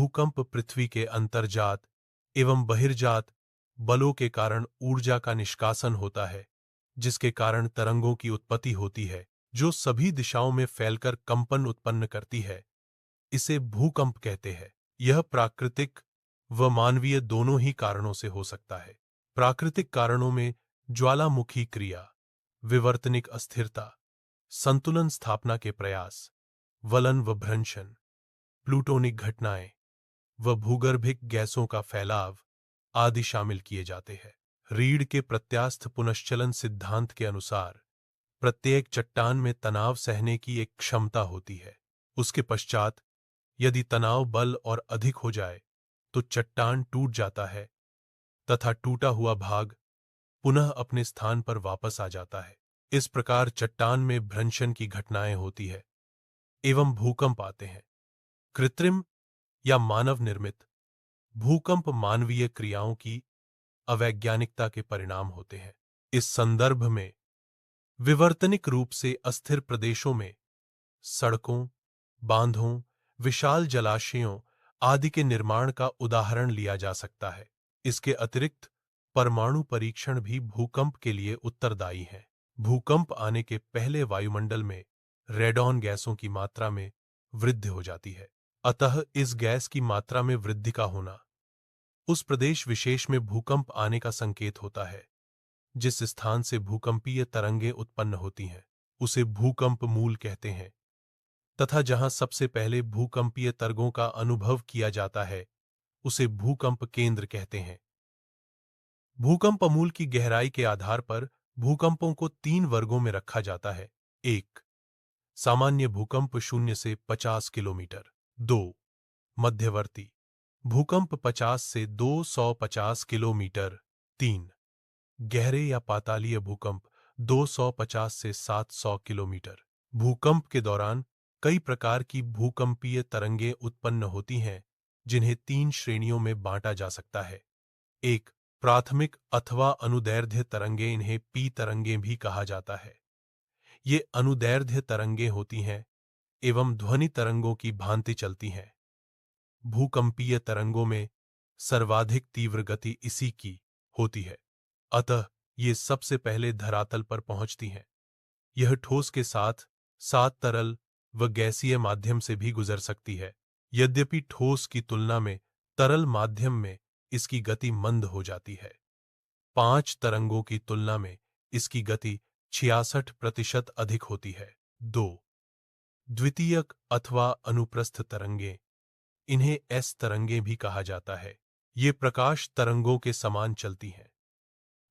भूकंप पृथ्वी के अंतर्जात एवं बहिर्जात बलों के कारण ऊर्जा का निष्कासन होता है, जिसके कारण तरंगों की उत्पत्ति होती है, जो सभी दिशाओं में फैलकर कंपन उत्पन्न करती है। इसे भूकंप कहते हैं। यह प्राकृतिक व मानवीय दोनों ही कारणों से हो सकता है। प्राकृतिक कारणों में ज्वालामुखी क्रिया, विवर्तनिक अस्थिरता, संतुलन स्थापना के प्रयास, वलन व भ्रंशन, प्लूटोनिक घटनाएं व भूगर्भिक गैसों का फैलाव आदि शामिल किए जाते हैं। रीड के प्रत्यास्थ पुनश्चलन सिद्धांत के अनुसार प्रत्येक चट्टान में तनाव सहने की एक क्षमता होती है। उसके पश्चात यदि तनाव बल और अधिक हो जाए तो चट्टान टूट जाता है तथा टूटा हुआ भाग पुनः अपने स्थान पर वापस आ जाता है। इस प्रकार चट्टान में भ्रंशन की घटनाएं होती है एवं भूकंप आते हैं। कृत्रिम या मानव निर्मित भूकंप मानवीय क्रियाओं की अवैज्ञानिकता के परिणाम होते हैं। इस संदर्भ में विवर्तनिक रूप से अस्थिर प्रदेशों में सड़कों, बांधों, विशाल जलाशयों आदि के निर्माण का उदाहरण लिया जा सकता है। इसके अतिरिक्त परमाणु परीक्षण भी भूकंप के लिए उत्तरदायी हैं। भूकंप आने के पहले वायुमंडल में रेडॉन गैसों की मात्रा में वृद्धि हो जाती है। अतः इस गैस की मात्रा में वृद्धि का होना उस प्रदेश विशेष में भूकंप आने का संकेत होता है। जिस स्थान से भूकंपीय तरंगें उत्पन्न होती हैं, उसे भूकंप मूल कहते हैं तथा जहां सबसे पहले भूकंपीय तरंगों का अनुभव किया जाता है, उसे भूकंप केंद्र कहते हैं। भूकंप मूल की गहराई के आधार पर भूकंपों को 3 वर्गों में रखा जाता है। 1. सामान्य भूकंप 0 से 50 किलोमीटर। 2. मध्यवर्ती भूकंप 50 से 250 किलोमीटर। 3. गहरे या पातालीय भूकंप 250 से 700 किलोमीटर। भूकंप के दौरान कई प्रकार की भूकंपीय तरंगें उत्पन्न होती हैं, जिन्हें 3 श्रेणियों में बांटा जा सकता है। 1. प्राथमिक अथवा अनुदैर्ध्य तरंगें, इन्हें पी तरंगें भी कहा जाता है। ये अनुदैर्ध्य तरंगें होती हैं एवं ध्वनि तरंगों की भांति चलती हैं। भूकंपीय तरंगों में सर्वाधिक तीव्र गति इसी की होती है, अतः ये सबसे पहले धरातल पर पहुंचती हैं। यह ठोस के साथ साथ तरल व गैसीय माध्यम से भी गुजर सकती है। यद्यपि ठोस की तुलना में तरल माध्यम में इसकी गति मंद हो जाती है। 5 तरंगों की तुलना में इसकी गति 66% अधिक होती है। 2. द्वितीयक अथवा अनुप्रस्थ तरंगें, इन्हें एस तरंगें भी कहा जाता है। ये प्रकाश तरंगों के समान चलती हैं।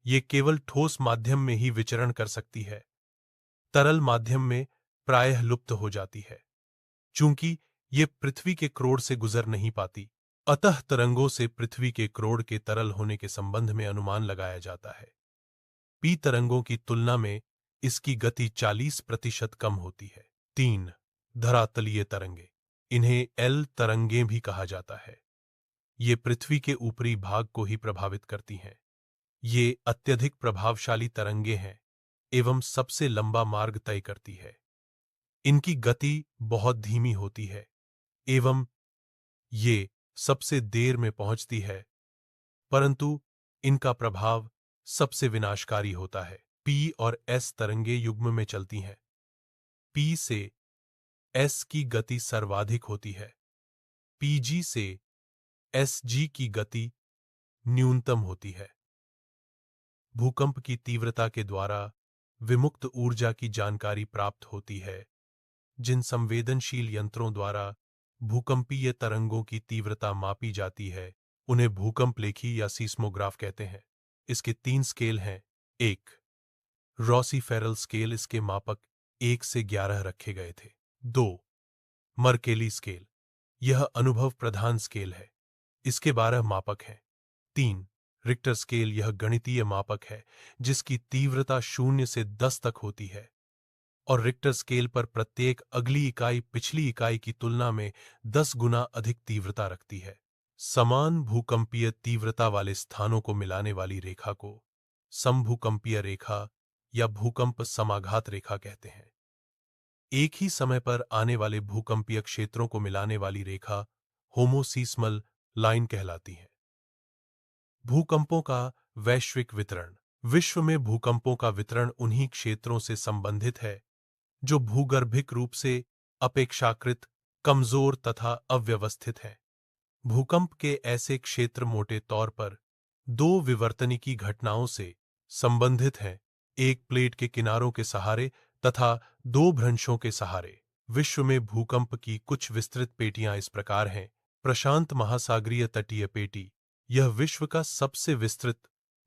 ये केवल ठोस माध्यम में ही विचरण कर सकती है, तरल माध्यम में प्रायः लुप्त हो जाती है। चूंकि ये पृथ्वी के क्रोड़ से गुजर नहीं पाती, अतः तरंगों से पृथ्वी के क्रोड़ के तरल होने के संबंध में अनुमान लगाया जाता है। पी तरंगों की तुलना में इसकी गति 40% कम होती है। 3. धरातलीय तरंगें, इन्हें एल तरंगें भी कहा जाता है। ये पृथ्वी के ऊपरी भाग को ही प्रभावित करती हैं। ये अत्यधिक प्रभावशाली तरंगें हैं एवं सबसे लंबा मार्ग तय करती है। इनकी गति बहुत धीमी होती है एवं ये सबसे देर में पहुंचती है, परंतु इनका प्रभाव सबसे विनाशकारी होता है। पी और एस तरंगें युग्म में चलती हैं। पी से एस की गति सर्वाधिक होती है। पीजी से एसजी की गति न्यूनतम होती है। भूकंप की तीव्रता के द्वारा विमुक्त ऊर्जा की जानकारी प्राप्त होती है। जिन संवेदनशील यंत्रों द्वारा भूकंपीय तरंगों की तीव्रता मापी जाती है, उन्हें भूकंपलेखी या सीस्मोग्राफ कहते हैं। इसके 3 स्केल हैं। 1. रॉसी-फेरल स्केल, इसके मापक 1 से 11 रखे गए थे। 2. मर्केली स्केल, यह अनुभव प्रधान स्केल है, इसके 12 मापक हैं। 3. रिक्टर स्केल, यह गणितीय मापक है जिसकी तीव्रता 0 से 10 तक होती है और रिक्टर स्केल पर प्रत्येक अगली इकाई पिछली इकाई की तुलना में 10 गुना अधिक तीव्रता रखती है। समान भूकंपीय तीव्रता वाले स्थानों को मिलाने वाली रेखा को समभूकंपीय रेखा या भूकंप समाघात रेखा कहते हैं। एक ही समय पर आने वाले भूकंपीय क्षेत्रों को मिलाने वाली रेखा होमोसीस्मल लाइन कहलाती हैं। भूकंपों का वैश्विक वितरण। विश्व में भूकंपों का वितरण उन्हीं क्षेत्रों से संबंधित है जो भूगर्भिक रूप से अपेक्षाकृत कमजोर तथा अव्यवस्थित हैं। भूकंप के ऐसे क्षेत्र मोटे तौर पर दो विवर्तनिकी घटनाओं से संबंधित हैं, एक प्लेट के किनारों के सहारे तथा दो भ्रंशों के सहारे। विश्व में भूकंप की कुछ विस्तृत पेटियां इस प्रकार हैं। प्रशांत महासागरीय तटीय पेटी, यह विश्व का सबसे विस्तृत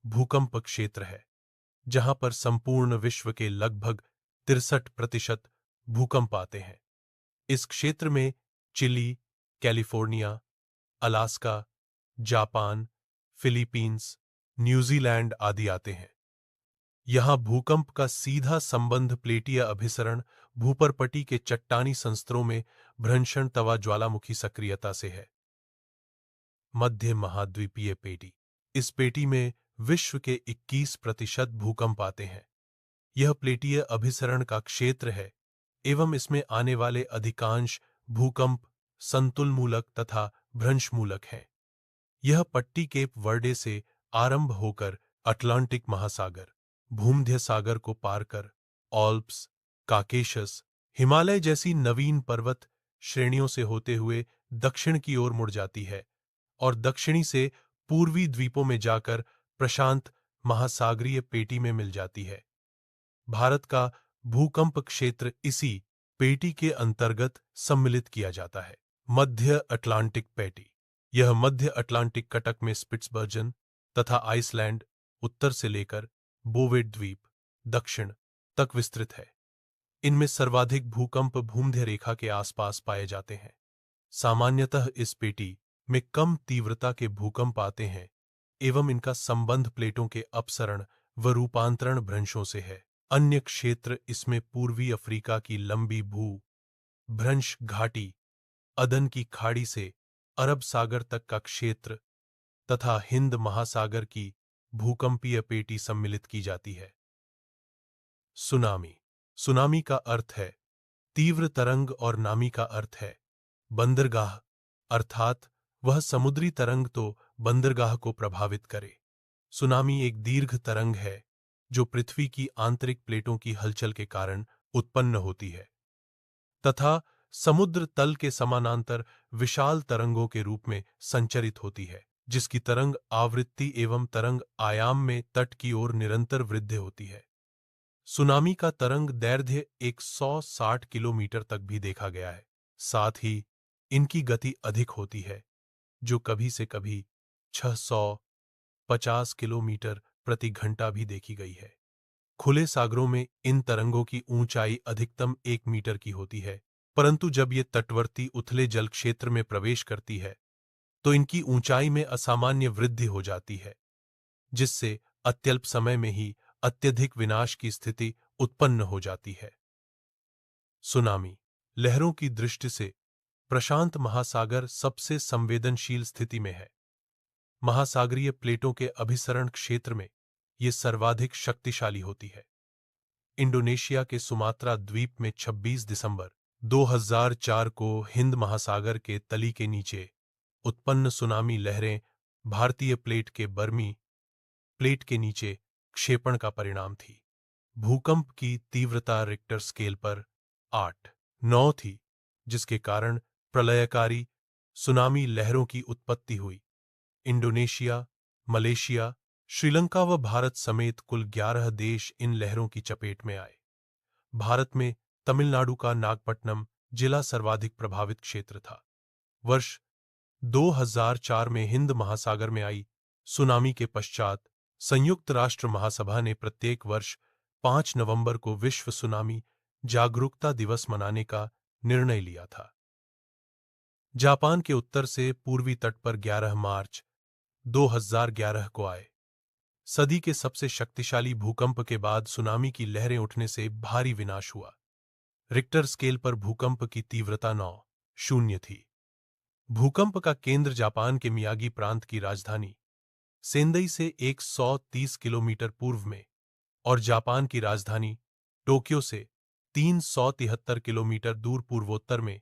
भूकंप क्षेत्र है, जहां पर संपूर्ण विश्व के लगभग 63% भूकंप आते हैं। इस क्षेत्र में Chile, California, Alaska, Japan, Philippines, New Zealand आदि आते हैं। यहां भूकंप का सीधा संबंध प्लेटीय अभिसरण, भूपरपटी के चट्टानी संस्तरों में भ्रंशण तथा ज्वालामुखी सक्रियता से है। मध्य महाद्वीपीय पेटी, इस पेटी में विश्व के 21% भूकंप आते हैं। यह प्लेटीय अभिसरण का क्षेत्र है एवं इसमें आने वाले अधिकांश भूकंप संतुलमूलक तथा भ्रंशमूलक हैं। यह पट्टी केप वर्डे से आरंभ होकर अटलांटिक महासागर, भूमध्य सागर को पार कर ऑल्प्स, काकेशस, हिमालय जैसी नवीन पर्वत श्रेणियों से होते हुए दक्षिण की ओर मुड़ जाती है और दक्षिणी से पूर्वी द्वीपों में जाकर प्रशांत महासागरीय पेटी में मिल जाती है। भारत का भूकंप क्षेत्र इसी पेटी के अंतर्गत सम्मिलित किया जाता है। मध्य अटलांटिक पेटी, यह मध्य अटलांटिक कटक में स्पिट्सबर्जन तथा आइसलैंड उत्तर से लेकर बोवेड द्वीप दक्षिण तक विस्तृत है। इनमें सर्वाधिक भूकंप भूमध्य रेखा के आसपास पाए जाते हैं। सामान्यतः इस पेटी में कम तीव्रता के भूकंप आते हैं एवं इनका संबंध प्लेटों के अपसरण व रूपांतरण भ्रंशों से है। अन्य क्षेत्र इसमें पूर्वी अफ्रीका की लंबी भ्रंश घाटी, अदन की खाड़ी से अरब सागर तक का क्षेत्र तथा हिंद महासागर की भूकंपीय पेटी सम्मिलित की जाती है। सुनामी, सुनामी का अर्थ है तीव्र तरंग और नामी का अर्थ है बंदरगाह, अर्थात वह समुद्री तरंग तो बंदरगाह को प्रभावित करे। सुनामी एक दीर्घ तरंग है जो पृथ्वी की आंतरिक प्लेटों की हलचल के कारण उत्पन्न होती है तथा समुद्र तल के समानांतर विशाल तरंगों के रूप में संचरित होती है, जिसकी तरंग आवृत्ति एवं तरंग आयाम में तट की ओर निरंतर वृद्धि होती है। सुनामी का तरंग दैर्घ्य 160 किलोमीटर तक भी देखा गया है। साथ ही इनकी गति अधिक होती है, जो कभी से कभी 650 किलोमीटर प्रति घंटा भी देखी गई है। खुले सागरों में इन तरंगों की ऊंचाई अधिकतम 1 मीटर की होती है, परंतु जब ये तटवर्ती उथले जल क्षेत्र में प्रवेश करती है तो इनकी ऊंचाई में असामान्य वृद्धि हो जाती है, जिससे अत्यल्प समय में ही अत्यधिक विनाश की स्थिति उत्पन्न हो जाती है। सुनामी लहरों की दृष्टि से प्रशांत महासागर सबसे संवेदनशील स्थिति में है। महासागरीय प्लेटों के अभिसरण क्षेत्र में ये सर्वाधिक शक्तिशाली होती है। इंडोनेशिया के सुमात्रा द्वीप में 26 दिसंबर 2004 को हिंद महासागर के तली के नीचे उत्पन्न सुनामी लहरें भारतीय प्लेट के बर्मी प्लेट के नीचे क्षेपण का परिणाम थी। भूकंप की तीव्रता रिक्टर स्केल पर 8.9 थी, जिसके कारण प्रलयकारी सुनामी लहरों की उत्पत्ति हुई। इंडोनेशिया, मलेशिया, श्रीलंका व भारत समेत कुल 11 देश इन लहरों की चपेट में आए। भारत में तमिलनाडु का नागपट्टनम जिला सर्वाधिक प्रभावित क्षेत्र था। वर्ष 2004 में हिंद महासागर में आई सुनामी के पश्चात संयुक्त राष्ट्र महासभा ने प्रत्येक वर्ष 5 नवंबर को विश्व सुनामी जागरूकता दिवस मनाने का निर्णय लिया था। जापान के उत्तर से पूर्वी तट पर 11 मार्च 2011 को आए सदी के सबसे शक्तिशाली भूकंप के बाद सुनामी की लहरें उठने से भारी विनाश हुआ। रिक्टर स्केल पर भूकंप की तीव्रता 9.0 थी। भूकंप का केंद्र जापान के मियागी प्रांत की राजधानी सेंदई से 130 किलोमीटर पूर्व में और जापान की राजधानी टोक्यो से 373 किलोमीटर दूर पूर्वोत्तर में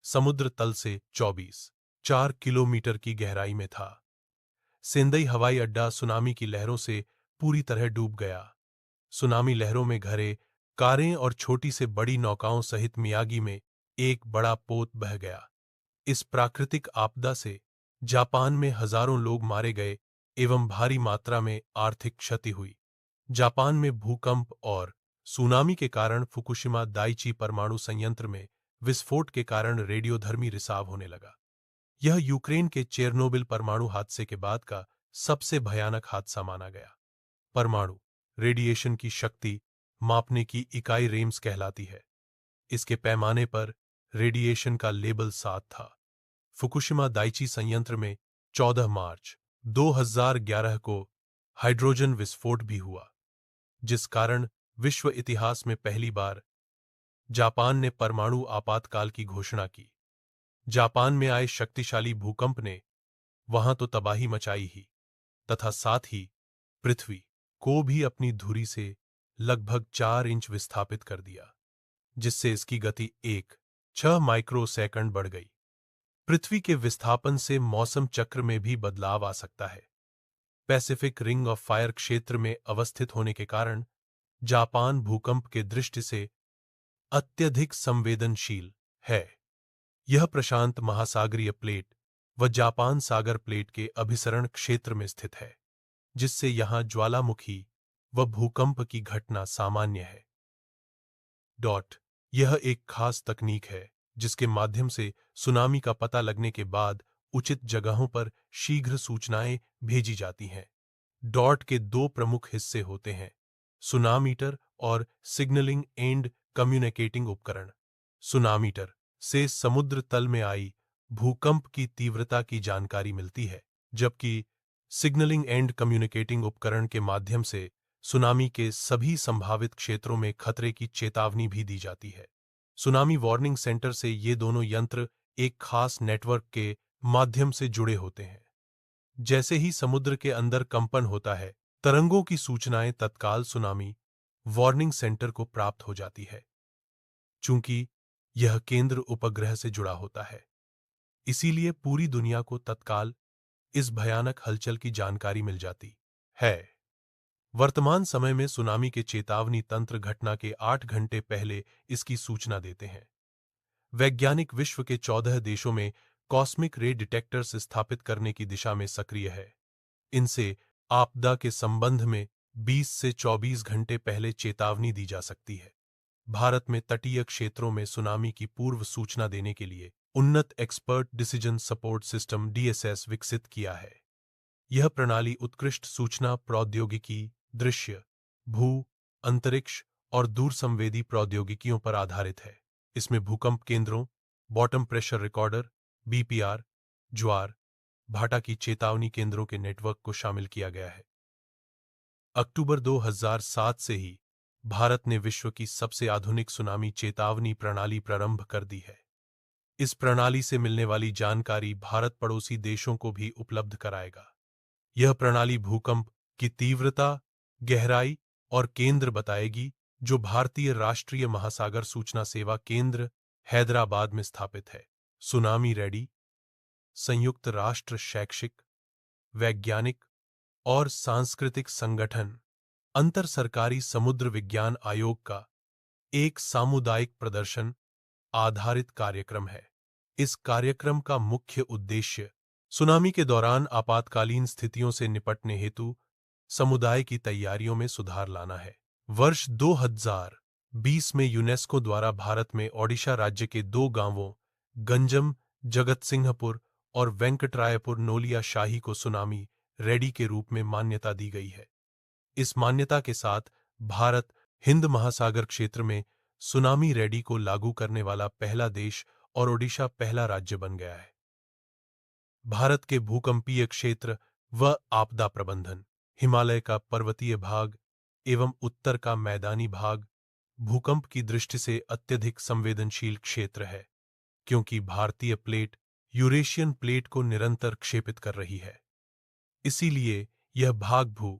समुद्र तल से 24 4 किलोमीटर की गहराई में था। सेंदई हवाई अड्डा सुनामी की लहरों से पूरी तरह डूब गया। सुनामी लहरों में घरे, कारें और छोटी से बड़ी नौकाओं सहित मियागी में एक बड़ा पोत बह गया। इस प्राकृतिक आपदा से जापान में हजारों लोग मारे गए एवं भारी मात्रा में आर्थिक क्षति हुई। जापान में भूकंप और सुनामी के कारण फुकुशिमा दाइची परमाणु संयंत्र में विस्फोट के कारण रेडियोधर्मी रिसाव होने लगा। यह यूक्रेन के चेरनोबिल परमाणु हादसे के बाद का सबसे भयानक हादसा माना गया। परमाणु रेडिएशन की शक्ति मापने की इकाई रेम्स कहलाती है। इसके पैमाने पर रेडिएशन का लेबल 7 था। फुकुशिमा दाइची संयंत्र में 14 मार्च 2011 को हाइड्रोजन विस्फोट भी हुआ, जिस कारण विश्व इतिहास में पहली बार जापान ने परमाणु आपातकाल की घोषणा की। जापान में आए शक्तिशाली भूकंप ने वहां तो तबाही मचाई ही, तथा साथ ही पृथ्वी को भी अपनी धुरी से लगभग 4 इंच विस्थापित कर दिया, जिससे इसकी गति 1.6 माइक्रोसेकंड बढ़ गई। पृथ्वी के विस्थापन से मौसम चक्र में भी बदलाव आ सकता है। पैसिफिक रिंग ऑफ फायर क्षेत्र में अवस्थित होने के कारण जापान भूकंप के दृष्टि से अत्यधिक संवेदनशील है। यह प्रशांत महासागरीय प्लेट व जापान सागर प्लेट के अभिसरण क्षेत्र में स्थित है, जिससे यहां ज्वालामुखी व भूकंप की घटना सामान्य है। यह एक खास तकनीक है जिसके माध्यम से सुनामी का पता लगने के बाद उचित जगहों पर शीघ्र सूचनाएं भेजी जाती हैं। डॉट के दो प्रमुख हिस्से होते हैं, सुनामीटर और सिग्नलिंग एंड कम्युनिकेटिंग उपकरण। सुनामीटर से समुद्र तल में आई भूकंप की तीव्रता की जानकारी मिलती है, जबकि सिग्नलिंग एंड कम्युनिकेटिंग उपकरण के माध्यम से सुनामी के सभी संभावित क्षेत्रों में खतरे की चेतावनी भी दी जाती है। सुनामी वार्निंग सेंटर से ये दोनों यंत्र एक खास नेटवर्क के माध्यम से जुड़े होते हैं। जैसे ही समुद्र के अंदर कंपन होता है, तरंगों की सूचनाएं तत्काल सुनामी वार्निंग सेंटर को प्राप्त हो जाती है। चूंकि यह केंद्र उपग्रह से जुड़ा होता है, इसीलिए पूरी दुनिया को तत्काल इस भयानक हलचल की जानकारी मिल जाती है। वर्तमान समय में सुनामी के चेतावनी तंत्र घटना के 8 घंटे पहले इसकी सूचना देते हैं। वैज्ञानिक विश्व के 14 देशों में कॉस्मिक रे डिटेक्टर्स स्थापित करने की दिशा में सक्रिय है। इनसे आपदा के संबंध में 20 से 24 घंटे पहले चेतावनी दी जा सकती है। भारत में तटीय क्षेत्रों में सुनामी की पूर्व सूचना देने के लिए उन्नत expert decision support system DSS विकसित किया है। यह प्रणाली उत्कृष्ट सूचना प्रौद्योगिकी, दृश्य, भू, अंतरिक्ष और दूरसंवेदी प्रौद्योगिकियों पर आधारित है। इसमें भूकंप केंद्रों, बॉटम प्रेशर रिकॉर्डर, BPR, ज्वार भाटा की चेतावनी केंद्रों के नेटवर्क को शामिल किया गया है। अक्टूबर 2007 से ही भारत ने विश्व की सबसे आधुनिक सुनामी चेतावनी प्रणाली प्रारंभ कर दी है। इस प्रणाली से मिलने वाली जानकारी भारत पड़ोसी देशों को भी उपलब्ध कराएगा। यह प्रणाली भूकंप की तीव्रता, गहराई और केंद्र बताएगी, जो भारतीय राष्ट्रीय महासागर सूचना सेवा केंद्र हैदराबाद में स्थापित है। सुनामी रेडी संयुक्त राष्ट्र शैक्षिक, वैज्ञानिक और सांस्कृतिक संगठन अंतर सरकारी समुद्र विज्ञान आयोग का एक सामुदायिक प्रदर्शन आधारित कार्यक्रम है। इस कार्यक्रम का मुख्य उद्देश्य सुनामी के दौरान आपातकालीन स्थितियों से निपटने हेतु समुदाय की तैयारियों में सुधार लाना है। वर्ष 2020 में यूनेस्को द्वारा भारत में ओडिशा राज्य के 2 गांवों गंजम जगतसिंहपुर और वेंकटरायपुर नोलिया शाही को सुनामी रेडी के रूप में मान्यता दी गई है। इस मान्यता के साथ भारत हिंद महासागर क्षेत्र में सुनामी रेडी को लागू करने वाला पहला देश और ओडिशा पहला राज्य बन गया है। भारत के भूकंपीय क्षेत्र व आपदा प्रबंधन, हिमालय का पर्वतीय भाग एवं उत्तर का मैदानी भाग भूकंप की दृष्टि से अत्यधिक संवेदनशील क्षेत्र है, क्योंकि भारतीय प्लेट यूरेशियन प्लेट को निरंतर क्षेपित कर रही है। इसीलिए यह भाग भू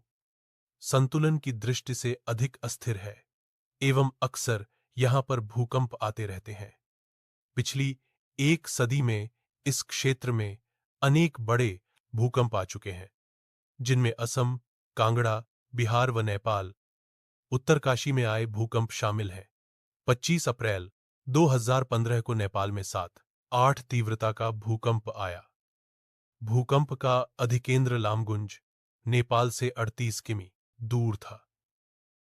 संतुलन की दृष्टि से अधिक अस्थिर है एवं अक्सर यहां पर भूकंप आते रहते हैं। पिछली 1 सदी में इस क्षेत्र में अनेक बड़े भूकंप आ चुके हैं, जिनमें असम, कांगड़ा, बिहार व नेपाल, उत्तरकाशी में आए भूकंप शामिल हैं। 25 अप्रैल 2015 को नेपाल में 7.8 तीव्रता का भूकंप आया। भूकंप का अधिकेंद्र लामगुंज, नेपाल से 38 किमी दूर था।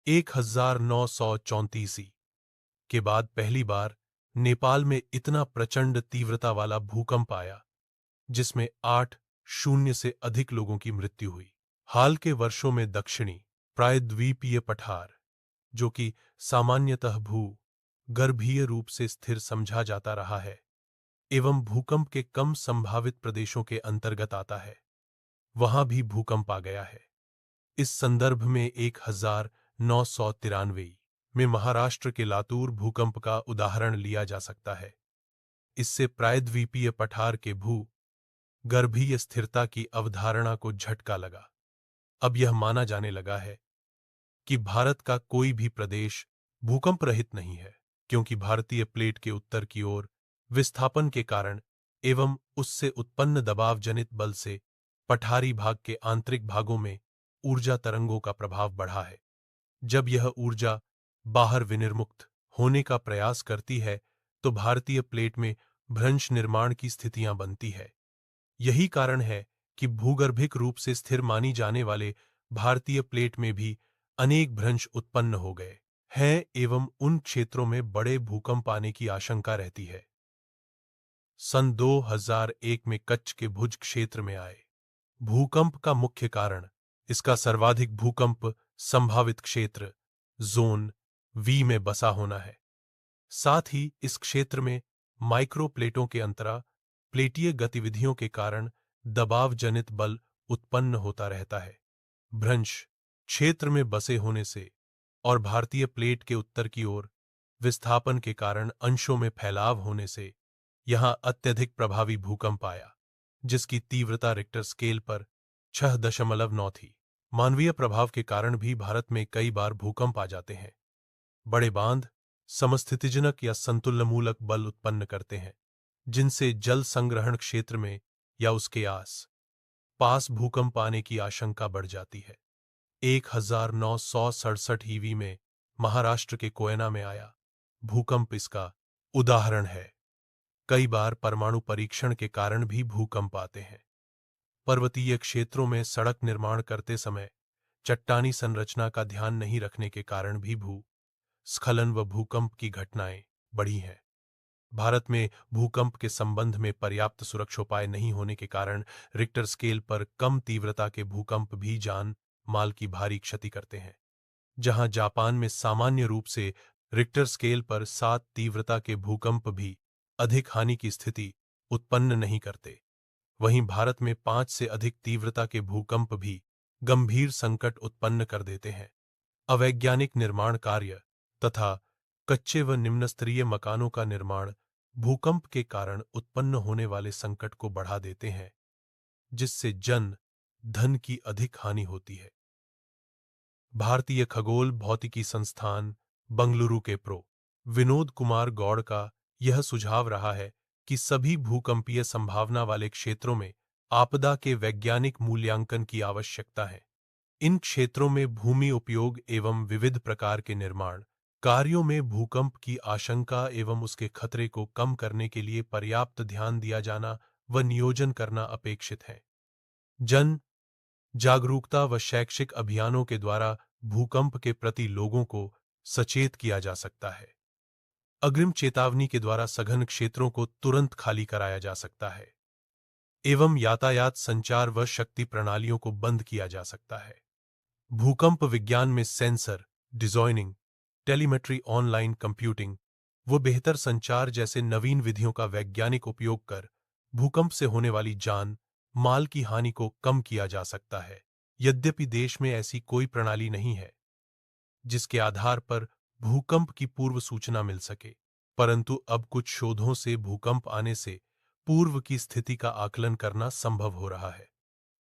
1934 के बाद पहली बार नेपाल में इतना प्रचंड तीव्रता वाला भूकंप आया, जिसमें 8 से अधिक लोगों की मृत्यु हुई। हाल के वर्षों में दक्षिणी प्रायद्वीपीय पठार, जो कि सामान्यतः गर्भीय रूप से स्थिर समझा जाता रहा है एवं भूकंप के कम संभावित प्रदेशों के अंतर्गत आता है, वहां भी भूकंप आ गया है। इस संदर्भ में 1993 में महाराष्ट्र के लातूर भूकंप का उदाहरण लिया जा सकता है। इससे प्रायद्वीपीय पठार के गर्भीय स्थिरता की अवधारणा को झटका लगा। अब यह माना जाने लगा है कि भारत का कोई भी प्रदेश भूकंप रहित नहीं है, क्योंकि भारतीय प्लेट के उत्तर की ओर विस्थापन के कारण एवं उससे उत्पन्न दबाव जनित बल से पठारी भाग के आंतरिक भागों में ऊर्जा तरंगों का प्रभाव बढ़ा है। जब यह ऊर्जा बाहर विनिर्मुक्त होने का प्रयास करती है, तो भारतीय प्लेट में भ्रंश निर्माण की स्थितियां बनती है। यही कारण है कि भूगर्भिक रूप से स्थिर मानी जाने वाले भारतीय प्लेट में भी अनेक भ्रंश उत्पन्न हो गए हैं एवं उन क्षेत्रों में बड़े भूकंप आने की आशंका रहती है। सन 2001 में कच्छ के भुज क्षेत्र में आए भूकंप का मुख्य कारण इसका सर्वाधिक भूकंप संभावित क्षेत्र जोन वी में बसा होना है। साथ ही इस क्षेत्र में माइक्रोप्लेटों के अंतरा प्लेटीय गतिविधियों के कारण दबाव जनित बल उत्पन्न होता रहता है। भ्रंश क्षेत्र में बसे होने से और भारतीय प्लेट के उत्तर की ओर विस्थापन के कारण अंशों में फैलाव होने से यहां अत्यधिक प्रभावी भूकंप आया, जिसकी तीव्रता रिक्टर स्केल पर 6.9 थी। मानवीय प्रभाव के कारण भी भारत में कई बार भूकंप आ जाते हैं। बड़े बांध समस्थितिजनक या संतुलनमूलक बल उत्पन्न करते हैं, जिनसे जल संग्रहण क्षेत्र में या उसके आस पास भूकंप आने की आशंका बढ़ जाती है। 1967 ईवी में महाराष्ट्र के कोयना में आया भूकंप इसका उदाहरण है। कई बार परमाणु परीक्षण के कारण भी भूकंप आते हैं। पर्वतीय क्षेत्रों में सड़क निर्माण करते समय चट्टानी संरचना का ध्यान नहीं रखने के कारण भी स्खलन व भूकंप की घटनाएं बढ़ी हैं। भारत में भूकंप के संबंध में पर्याप्त सुरक्षोपाय नहीं होने के कारण रिक्टर स्केल पर कम तीव्रता के भूकंप भी जान माल की भारी क्षति करते हैं। जहां जापान में सामान्य रूप से रिक्टर स्केल पर 7 तीव्रता के भूकंप भी अधिक हानि की स्थिति उत्पन्न नहीं करते, वहीं भारत में 5 से अधिक तीव्रता के भूकंप भी गंभीर संकट उत्पन्न कर देते हैं। अवैज्ञानिक निर्माण कार्य तथा कच्चे व निम्नस्तरीय मकानों का निर्माण भूकंप के कारण उत्पन्न होने वाले संकट को बढ़ा देते हैं, जिससे धन की अधिक हानि होती है। भारतीय खगोल भौतिकी संस्थान बंगलुरु के विनोद कुमार गौड़ का यह सुझाव रहा है कि सभी भूकंपीय संभावना वाले क्षेत्रों में आपदा के वैज्ञानिक मूल्यांकन की आवश्यकता है। इन क्षेत्रों में भूमि उपयोग एवं विविध प्रकार के निर्माण कार्यों में भूकंप की आशंका एवं उसके खतरे को कम करने के लिए पर्याप्त ध्यान दिया जाना व नियोजन करना अपेक्षित है। जन जागरूकता व शैक्षिक अभियानों के द्वारा भूकंप के प्रति लोगों को सचेत किया जा सकता है। अग्रिम चेतावनी के द्वारा सघन क्षेत्रों को तुरंत खाली कराया जा सकता है एवं यातायात, संचार व शक्ति प्रणालियों को बंद किया जा सकता है। भूकंप विज्ञान में सेंसर, डिजॉइनिंग, टेलीमेट्री, ऑनलाइन कंप्यूटिंग व बेहतर संचार जैसे नवीन विधियों का वैज्ञानिक उपयोग कर भूकंप से होने वाली जान माल की हानि को कम किया जा सकता है। यद्यपि देश में ऐसी कोई प्रणाली नहीं है जिसके आधार पर भूकंप की पूर्व सूचना मिल सके, परंतु अब कुछ शोधों से भूकंप आने से पूर्व की स्थिति का आकलन करना संभव हो रहा है।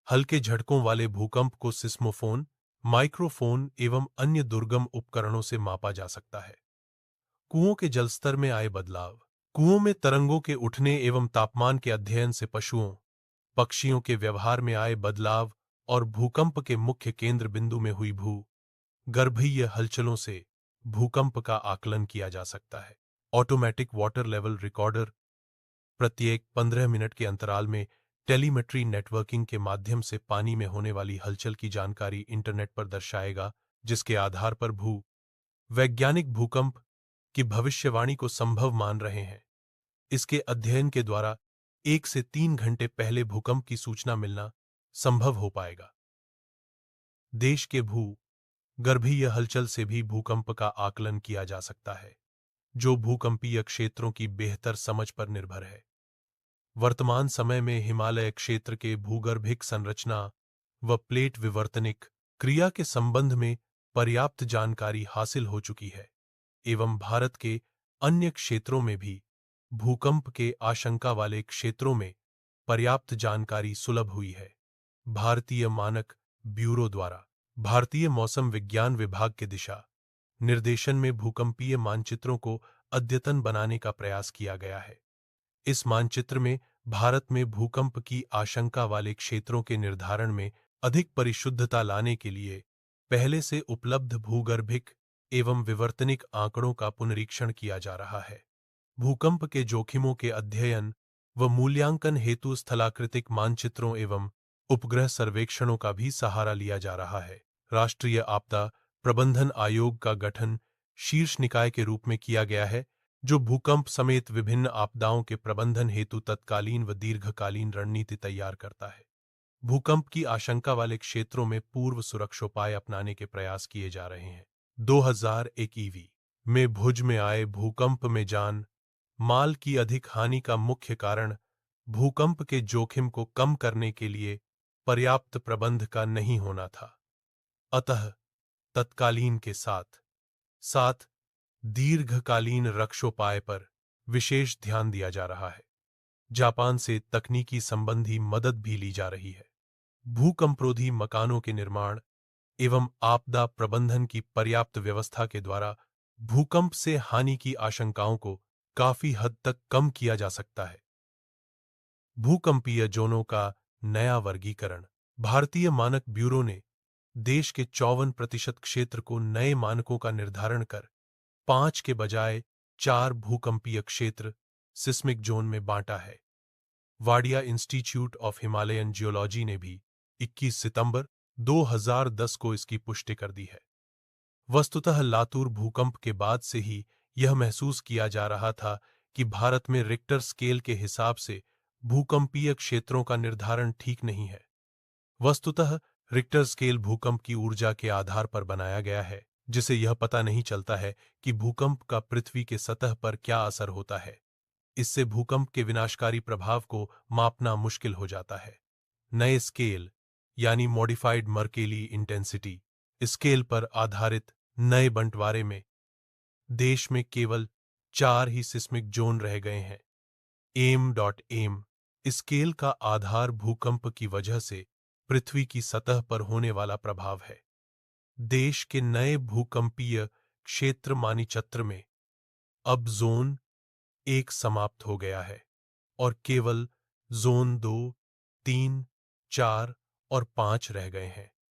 हल्के झटकों वाले भूकंप को सिस्मोफोन, माइक्रोफोन एवं अन्य दुर्गम उपकरणों से मापा जा सकता है। कुओं के जलस्तर में आए बदलाव, कुओं में तरंगों के उठने एवं तापमान के अध्ययन से पशुओं, पक्षियों के व्यवहार में आए बदलाव और भूकंप के मुख्य केंद्र बिंदु में हुई गर्भीय हलचलों से भूकंप का आकलन किया जा सकता है। ऑटोमेटिक वाटर लेवल रिकॉर्डर प्रत्येक 15 मिनट के अंतराल में टेलीमेट्री नेटवर्किंग के माध्यम से पानी में होने वाली हलचल की जानकारी इंटरनेट पर दर्शाएगा, जिसके आधार पर वैज्ञानिक भूकंप की भविष्यवाणी को संभव मान रहे हैं। इसके अध्ययन के द्वारा 1 से 3 घंटे पहले भूकंप की सूचना मिलना संभव हो पाएगा। देश के गर्भीय हलचल से भी भूकंप का आकलन किया जा सकता है, जो भूकंपीय क्षेत्रों की बेहतर समझ पर निर्भर है। वर्तमान समय में हिमालय क्षेत्र के भूगर्भिक संरचना व प्लेट विवर्तनिक क्रिया के संबंध में पर्याप्त जानकारी हासिल हो चुकी है एवं भारत के अन्य क्षेत्रों में भी भूकंप के आशंका वाले क्षेत्रों में पर्याप्त जानकारी सुलभ हुई है। भारतीय मानक ब्यूरो द्वारा भारतीय मौसम विज्ञान विभाग के दिशा निर्देशन में भूकंपीय मानचित्रों को अद्यतन बनाने का प्रयास किया गया है। इस मानचित्र में भारत में भूकंप की आशंका वाले क्षेत्रों के निर्धारण में अधिक परिशुद्धता लाने के लिए पहले से उपलब्ध भूगर्भिक एवं विवर्तनिक आंकड़ों का पुनरीक्षण किया जा रहा है। भूकंप के जोखिमों के अध्ययन व मूल्यांकन हेतु स्थलाकृतिक मानचित्रों एवं उपग्रह सर्वेक्षणों का भी सहारा लिया जा रहा है। राष्ट्रीय आपदा प्रबंधन आयोग का गठन शीर्ष निकाय के रूप में किया गया है, जो भूकंप समेत विभिन्न आपदाओं के प्रबंधन हेतु तत्कालीन व दीर्घकालीन रणनीति तैयार करता है। भूकंप की आशंका वाले क्षेत्रों में पूर्व सुरक्षोपाय अपनाने के प्रयास किए जा रहे हैं। 2001 ईवी में भुज में आए भूकंप में जान माल की अधिक हानि का मुख्य कारण भूकंप के जोखिम को कम करने के लिए पर्याप्त प्रबंध का नहीं होना था। अतः तत्कालीन के साथ साथ दीर्घकालीन रक्षोपाय पर विशेष ध्यान दिया जा रहा है। जापान से तकनीकी संबंधी मदद भी ली जा रही है। भूकंपरोधी मकानों के निर्माण एवं आपदा प्रबंधन की पर्याप्त व्यवस्था के द्वारा भूकंप से हानि की आशंकाओं को काफी हद तक कम किया जा सकता है। भूकंपीय जोनों का नया वर्गीकरण भारतीय मानक ब्यूरो ने देश के 54% क्षेत्र को नए मानकों का निर्धारण कर 5 के बजाय 4 भूकंपीय क्षेत्र सिस्मिक जोन में बांटा है। Wadia institute of Himalayan geology ने भी 21 सितंबर 2010 को इसकी पुष्टि कर दी है। वस्तुतः लातूर भूकंप के बाद से ही यह महसूस किया जा रहा था कि भारत में रिक्टर स्केल के हिसाब से भूकंपीय क्षेत्रों का निर्धारण ठीक नहीं है। वस्तुतः रिक्टर स्केल भूकंप की ऊर्जा के आधार पर बनाया गया है, जिसे यह पता नहीं चलता है कि भूकंप का पृथ्वी के सतह पर क्या असर होता है। इससे भूकंप के विनाशकारी प्रभाव को मापना मुश्किल हो जाता है। नए स्केल यानी मॉडिफाइड मर्केली इंटेंसिटी स्केल पर आधारित नए बंटवारे में देश में केवल 4 ही सिस्मिक जोन रह गए हैं। एम स्केल का आधार भूकंप की वजह से पृथ्वी की सतह पर होने वाला प्रभाव है। देश के नए भूकंपीय क्षेत्र मानचित्र में अब जोन 1 समाप्त हो गया है और केवल जोन 2, 3, 4 और 5 रह गए हैं।